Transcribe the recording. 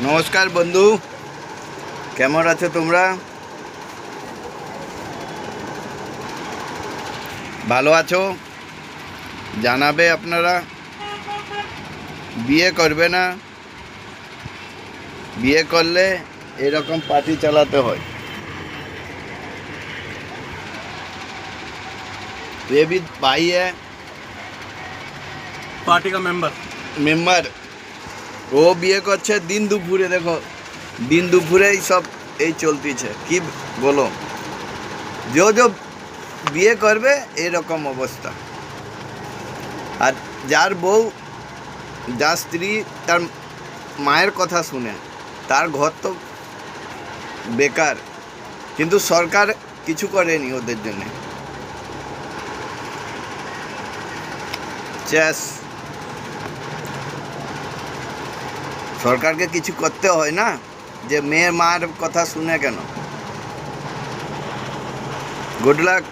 নমস্কার বন্ধু, কেমন আছো তোমরা? ভালো আছো? জানাবে আপনারা। বিয়ে করবে না? বিয়ে করলে এরকম পার্টি চালাতে হয়। ये भी भाई है, पार्टी का मेंबर। মেম্বার। ও বিয়ে করছে দিন দুপুরে, দেখো দিন দুপুরেই সব এই চলতিছে। কি বলো, যে বিয়ে করবে এরকম অবস্থা। আর যার বউ, যার স্ত্রী তার মায়ের কথা শুনে, তার ঘর তো বেকার। কিন্তু সরকার কিছু করেনি ওদের জন্য। চ্যাস, সরকারকে কিছু করতে হয় না, যে মেয়ের মায়ের কথা শুনে কেন। Good luck.